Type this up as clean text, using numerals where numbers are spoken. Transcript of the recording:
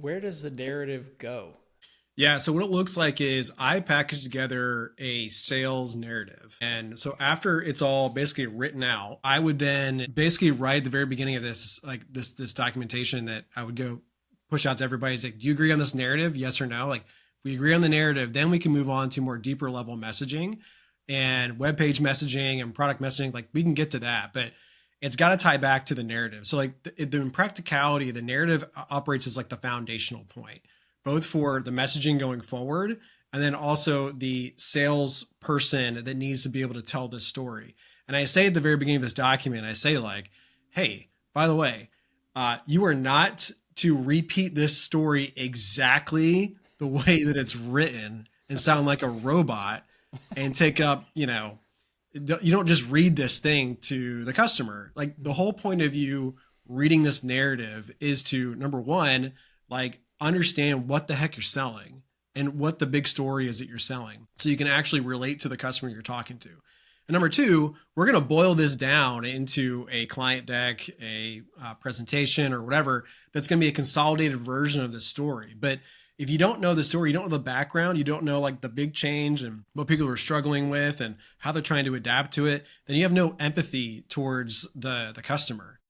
where does the narrative go? Yeah, so what it looks like is I package together a sales narrative. And so after it's all basically written out, I would then basically write at the very beginning of this, like this documentation that I would go push out to everybody. It's like, do you agree on this narrative? Yes or no? Like if we agree on the narrative, then we can move on to more deeper level messaging and web page messaging and product messaging. Like we can get to that, but it's got to tie back to the narrative. So like in practicality, the narrative operates as like the foundational point both for the messaging going forward and then also the salesperson that needs to be able to tell this story. And I say at the very beginning of this document, I say like, hey, by the way, you are not to repeat this story exactly the way that it's written and sound like a robot and take up, you don't just read this thing to the customer. Like the whole point of you reading this narrative is to number one, like understand what the heck you're selling and what the big story is that you're selling so you can actually relate to the customer you're talking to. And number two, we're going to boil this down into a client deck, a presentation, or whatever that's going to be a consolidated version of the story. But if you don't know the story, you don't know the background, you don't know like the big change and what people are struggling with and how they're trying to adapt to it, then you have no empathy towards the customer.